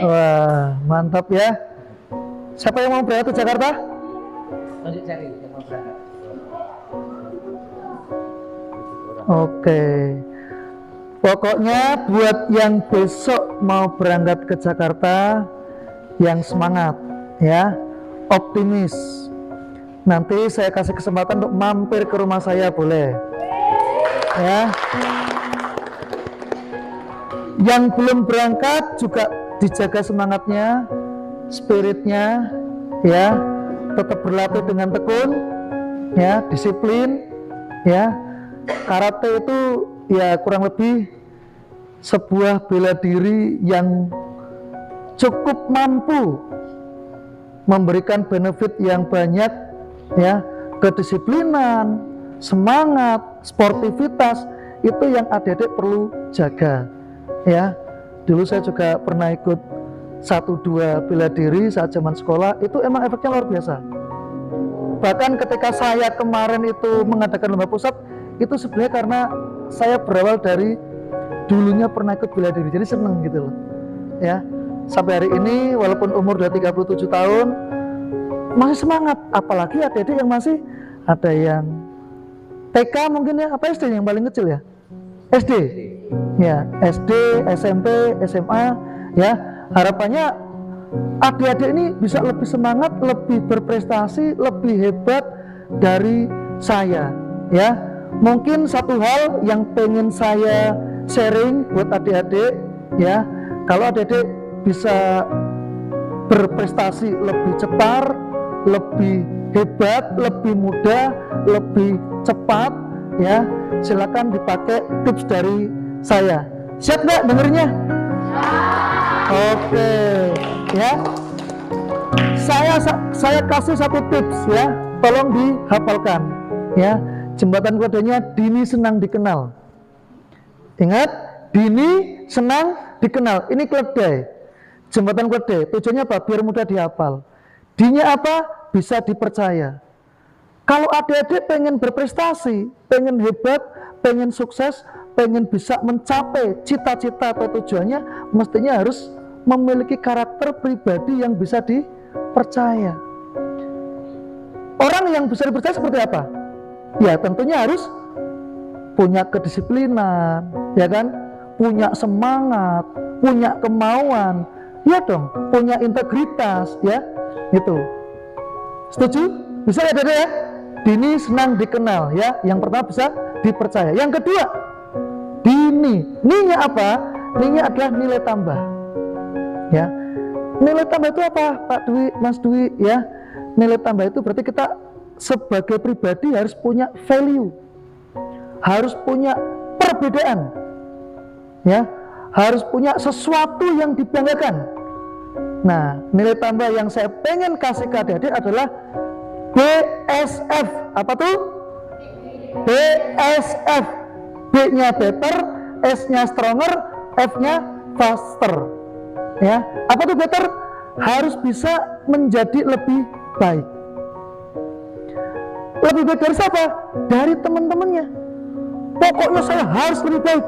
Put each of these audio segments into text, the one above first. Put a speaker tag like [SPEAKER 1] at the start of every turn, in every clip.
[SPEAKER 1] Wah, mantap ya. Siapa yang mau berangkat ke Jakarta?
[SPEAKER 2] Lanjut cari yang mau berangkat.
[SPEAKER 1] Oke. Pokoknya buat yang besok mau berangkat ke Jakarta, yang semangat ya, optimis. Nanti saya kasih kesempatan untuk mampir ke rumah saya, boleh ya. Yang belum berangkat juga dijaga semangatnya, spiritnya ya, tetap berlatih dengan tekun ya, disiplin ya. Karate itu ya kurang lebih sebuah bela diri yang cukup mampu memberikan benefit yang banyak ya, kedisiplinan, semangat, sportivitas itu yang adik-adik perlu jaga ya. Dulu saya juga pernah ikut 1-2 bela diri saat zaman sekolah, itu emang efeknya luar biasa. Bahkan ketika saya kemarin itu mengadakan lomba pusat, itu sebenarnya karena saya berawal dari dulunya pernah ikut bela diri, jadi seneng gitu loh ya. Sampai hari ini walaupun umur udah 37 tahun masih semangat, apalagi adik-adik yang masih ada yang TK mungkin ya, apa SD yang paling kecil ya? SD ya, SD, SMP, SMA ya. Harapannya adik-adik ini bisa lebih semangat, lebih berprestasi, lebih hebat dari saya ya. Mungkin satu hal yang pengen saya sharing buat adik-adik ya, kalau adik-adik bisa berprestasi lebih cepat, lebih hebat, lebih mudah, lebih cepat ya, silakan dipakai tips dari saya. Siap nggak dengernya? Oke ya, saya kasih satu tips ya, tolong dihafalkan ya. Jembatan kodenya dini senang dikenal. Ingat, dini senang dikenal. Ini keledai. Jembatan kode tujuannya apa? Biar mudah dihafal. D-nya apa? Bisa dipercaya. Kalau adik-adik pengen berprestasi, pengen hebat, pengen sukses, pengen bisa mencapai cita-cita atau tujuannya, mestinya harus memiliki karakter pribadi yang bisa dipercaya. Orang yang bisa dipercaya seperti apa? Ya tentunya harus punya kedisiplinan, ya kan? Punya semangat, punya kemauan, ya dong, punya integritas, ya, itu. Setuju? Bisa ya Dede ya? Dini senang dikenal, ya. Yang pertama bisa dipercaya. Yang kedua, dini. Ni-nya apa? Ni-nya adalah nilai tambah, ya. Nilai tambah itu apa, Pak Dwi, Mas Dwi, ya? Nilai tambah itu berarti kita sebagai pribadi harus punya value, harus punya perbedaan, ya, harus punya sesuatu yang dibanggakan. Nah, nilai tambah yang saya pengen kasih ke adik-adik adalah BSF. Apa tuh? BSF. B-nya better, S-nya stronger, F-nya faster. Ya, apa tuh better? Harus bisa menjadi lebih baik. Lebih baik dari siapa? Dari teman-temannya. Pokoknya saya harus lebih baik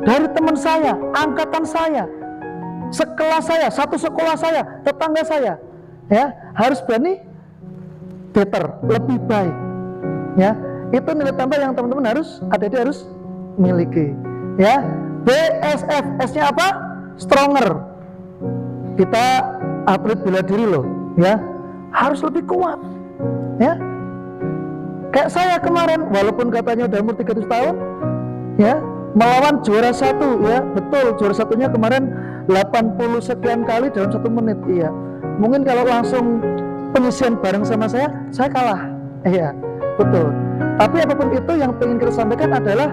[SPEAKER 1] dari teman saya, angkatan saya, sekelas saya, satu sekolah saya, tetangga saya. Ya, harus berani better, lebih baik. Ya, itu nilai tambah yang teman-teman harus, adik-adik harus miliki. Ya, BSF, S-nya apa? Stronger. Kita atlet bela diri loh, ya, harus lebih kuat. Ya, kayak saya kemarin, walaupun katanya udah umur 37 tahun, ya, melawan juara 1, ya, betul, juara satunya kemarin 80 sekian kali dalam 1 menit, iya. Mungkin kalau langsung penyisian bareng sama saya kalah, iya, betul. Tapi apapun itu yang ingin kita sampaikan adalah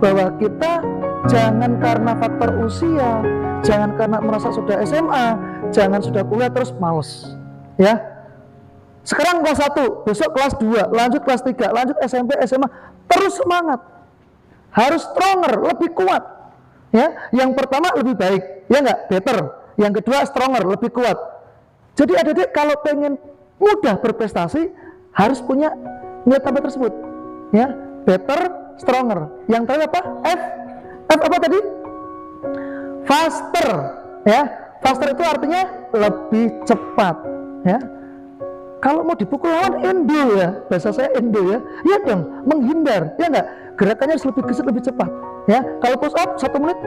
[SPEAKER 1] bahwa kita jangan karena faktor usia, jangan karena merasa sudah SMA, jangan sudah kuliah terus males, ya. Sekarang kelas 1, besok kelas 2, lanjut kelas 3, lanjut SMP, SMA, terus semangat. Harus stronger, lebih kuat. Ya, yang pertama lebih baik, ya enggak? Better. Yang kedua stronger, lebih kuat. Jadi adik-adik kalau pengen mudah berprestasi harus punya nilai tambah tersebut. Ya, better, stronger. Yang terakhir apa? F. F apa tadi? Faster. Ya, Faster itu artinya lebih cepat, ya. Kalau mau dipukul lawan endo ya, bahasa saya endo ya, ya dong, menghindar, ya enggak? Gerakannya harus lebih gesit, lebih cepat, ya. Kalau push up 1 menit,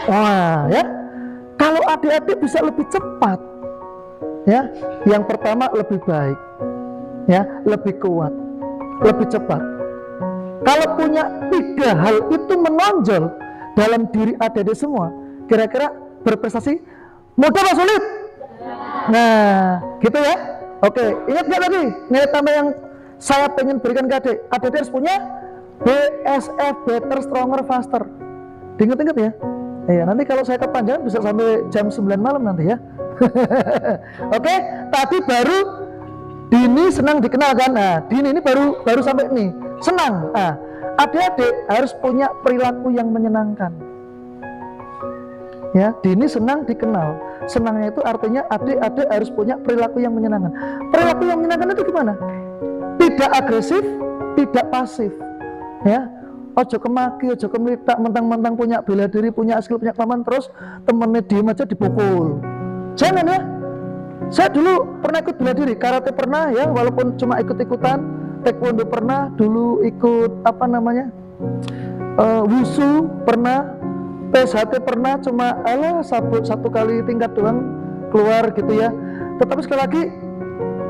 [SPEAKER 1] wah, ya. Kalau adik-adik bisa lebih cepat, ya, yang pertama lebih baik, ya, lebih kuat, lebih cepat. Kalau punya 3 hal itu menonjol dalam diri adik-adik semua, kira-kira berprestasi mudah atau sulit? Nah, gitu ya. Oke, ingat nggak tadi nilai tambah yang saya pengen berikan ke adik? Adik harus punya BSF, Better, Stronger, Faster. Diinget-inget ya. Iya, nanti kalau saya kepanjangan bisa sampai jam 9 malam nanti ya. Oke, tadi baru Dini senang dikenalkan. Nah, Dini ini baru sampai ini senang. Nah, adik-adik harus punya perilaku yang menyenangkan. Ya, Dini senang dikenal. Senangnya itu artinya adik-adik harus punya perilaku yang menyenangkan. Perilaku yang menyenangkan itu gimana? Tidak agresif, tidak pasif. Ya, ojo kemaki, ojo kemelitak, mentang-mentang punya bela diri, punya skill, punya paman, terus temennya diem aja dipukul. Jangan ya. Saya dulu pernah ikut bela diri, karate pernah ya, walaupun cuma ikut-ikutan. Taekwondo pernah, dulu ikut wushu pernah. PSHT pernah, cuma satu kali tingkat doang keluar gitu ya. Tetapi sekali lagi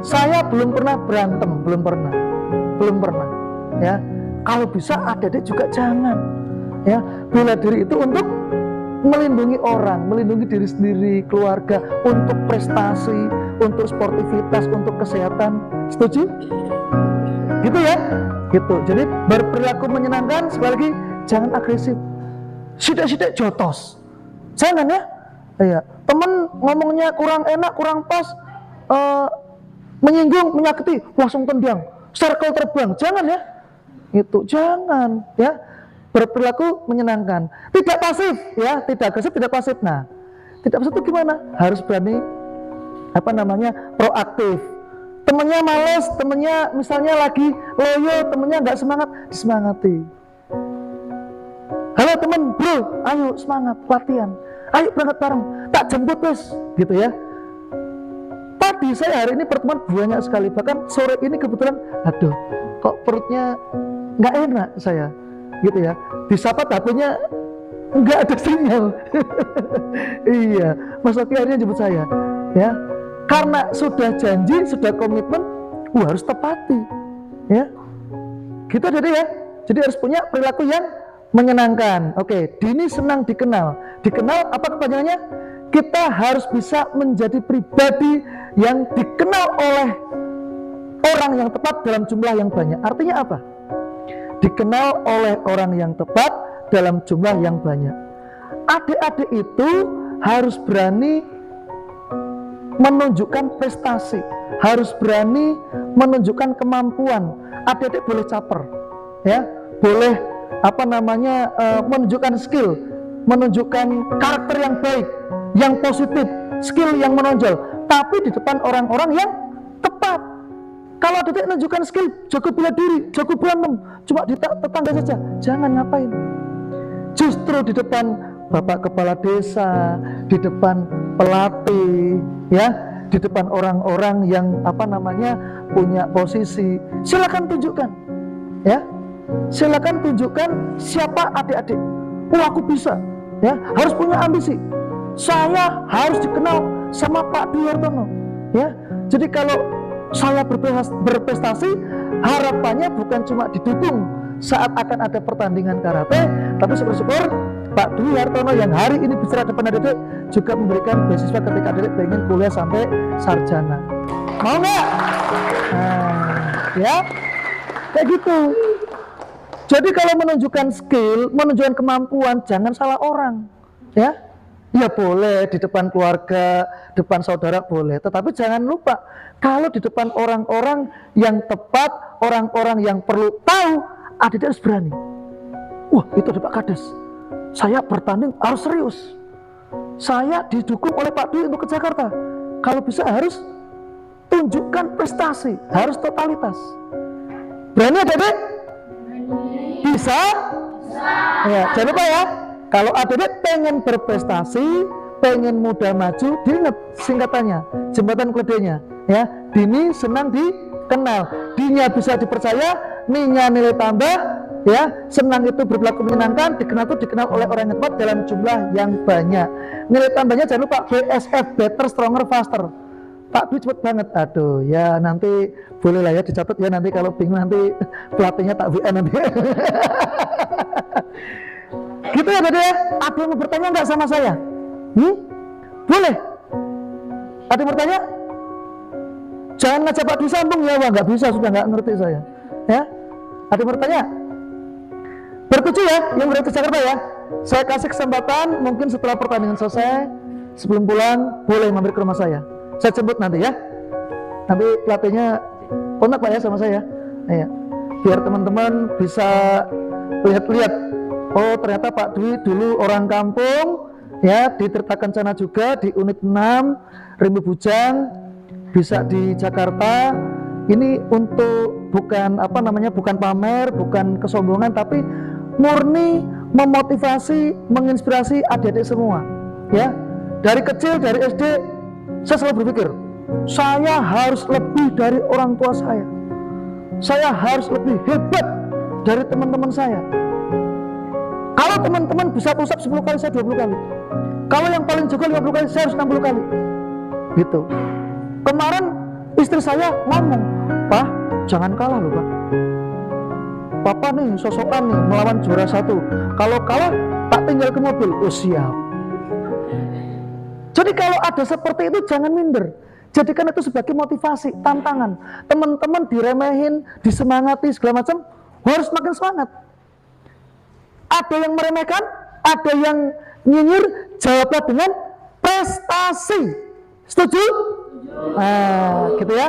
[SPEAKER 1] saya belum pernah berantem, belum pernah ya. Kalau bisa adik-adik juga jangan ya. Bela diri itu untuk melindungi orang, melindungi diri sendiri, keluarga, untuk prestasi, untuk sportivitas, untuk kesehatan. Setuju? Gitu ya, gitu. Jadi berperilaku menyenangkan, sekali lagi jangan agresif. Sidik-sidik jotos, jangan ya. Ya, temen ngomongnya kurang enak, kurang pas, menyinggung, menyakiti, langsung tendang, circle terbang, jangan ya. Itu jangan ya. Berperilaku menyenangkan, tidak pasif ya, tidak agresif, tidak pasif. Nah, tidak pasif itu gimana? Harus berani proaktif. Temennya males, temennya misalnya lagi loyo, temennya nggak semangat, disemangati. Halo teman, bro, ayo semangat latihan, ayo berangkat bareng, tak jemput wes, gitu ya. Tadi saya hari ini pertemuan banyak sekali, bahkan sore ini kebetulan, aduh, kok perutnya nggak enak saya, gitu ya. Disapa HP-nya nggak ada sinyal. Iya, Mas Oki akhirnya jemput saya, ya. Karena sudah janji, sudah komitmen, harus tepati, ya. Gitu jadi ya. Jadi harus punya perilaku yang menyenangkan. Oke, Dini senang dikenal. Dikenal apa kepanjangannya? Kita harus bisa menjadi pribadi yang dikenal oleh orang yang tepat dalam jumlah yang banyak. Artinya apa? Dikenal oleh orang yang tepat dalam jumlah yang banyak. Adik-adik itu harus berani menunjukkan prestasi, harus berani menunjukkan kemampuan. Adik-adik boleh caper, ya, boleh menunjukkan skill, menunjukkan karakter yang baik, yang positif, skill yang menonjol, tapi di depan orang-orang yang tepat. Kalau adik menunjukkan skill, jago bela diri, jago berantem, cuma di tetangga saja, jangan ngapain. Justru di depan Bapak Kepala Desa, di depan pelatih, ya, di depan orang-orang yang punya posisi, silakan tunjukkan, ya. Silakan tunjukkan siapa adik-adik. Oh, aku bisa, ya. Harus punya ambisi. Saya harus dikenal sama Pak Dwi Hartono, ya. Jadi kalau saya berprestasi, harapannya bukan cuma didukung saat akan ada pertandingan karate, tapi syukur-syukur Pak Dwi Hartono yang hari ini bicara depan adik-adik juga memberikan beasiswa ketika adik pengen kuliah sampai sarjana. Mau nggak? Nah, ya, kayak gitu. Jadi kalau menunjukkan skill, menunjukkan kemampuan, jangan salah orang, ya. Ya boleh di depan keluarga, depan saudara boleh, tetapi jangan lupa kalau di depan orang-orang yang tepat, orang-orang yang perlu tahu, adik harus berani. Wah, itu ada Pak Kades. Saya bertanding harus serius. Saya didukung oleh Pak Dwi untuk ke Jakarta. Kalau bisa harus tunjukkan prestasi, harus totalitas. Berani adik-adik? Bisa? Ya, jangan lupa ya. Kalau adik-adik pengen berprestasi, pengen muda maju, diingat singkatannya, jembatan keledainya, ya. Dini senang dikenal, dinya bisa dipercaya, ninya nilai tambah, ya. Senang itu berperilaku menyenangkan, dikenal itu dikenal oleh orang yang tepat dalam jumlah yang banyak. Nilai tambahnya jangan lupa BSF, better, stronger, faster. Pak Dwi cepet banget, aduh ya nanti boleh lah ya dicatat ya, nanti kalau bingung nanti pelatihnya tak WA nanti. Gitu ya Dede ya. Ada yang mau bertanya nggak sama saya? Boleh? Ada yang bertanya? Jangan ngajak Pak Dwi sambung ya, wah nggak bisa, sudah nggak ngerti saya. Ya, ada yang bertanya? Bertujuh ya, yang berada di Jakarta ya. Saya kasih kesempatan, mungkin setelah pertandingan selesai, sebelum pulang boleh mampir ke rumah saya. Saya jemput nanti ya. Nanti pelatihnya kontak Pak ya sama saya. Ya, biar teman-teman bisa lihat-lihat. Oh ternyata Pak Dwi dulu orang kampung, ya di Tirta Kencana juga di unit 6 Rimbu Bujang, bisa di Jakarta. Ini untuk bukan bukan pamer, bukan kesombongan, tapi murni memotivasi, menginspirasi adik-adik semua. Ya, dari kecil dari SD saya selalu berpikir, saya harus lebih dari orang tua saya. Saya harus lebih hebat dari teman-teman saya. Kalau teman-teman bisa push up 10 kali, saya 20 kali. Kalau yang paling jago 50 kali, saya harus 60 kali. Gitu. Kemarin istri saya ngomong, Pak, jangan kalah loh Pak. Papa nih sosokan nih melawan juara 1. Kalau kalah, tak tinggal ke mobil. Oh siap. Jadi kalau ada seperti itu jangan minder. Jadikan itu sebagai motivasi, tantangan. Teman-teman diremehin, disemangati segala macam, harus makin semangat. Ada yang meremehkan, ada yang nyinyir, jawablah dengan prestasi. Setuju? Nah, gitu ya.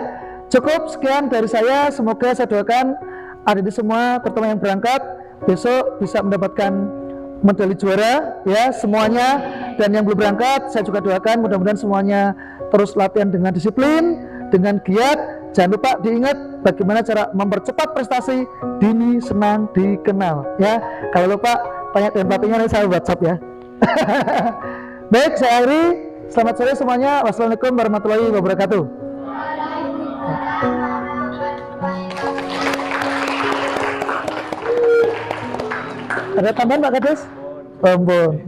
[SPEAKER 1] Cukup sekian dari saya. Semoga saya doakan adik-adik semua, terutama yang berangkat, besok bisa mendapatkan medali juara ya semuanya. Dan yang belum berangkat, saya juga doakan mudah-mudahan semuanya terus latihan dengan disiplin, dengan giat. Jangan lupa diingat bagaimana cara mempercepat prestasi, dini senang dikenal ya. Kalau lupa tanya dengan pelatihnya, nanti saya WhatsApp ya. Baik, saya akhiri. Selamat sore semuanya. Wassalamualaikum warahmatullahi wabarakatuh. Ada tambahan Pak Kades? Ampun.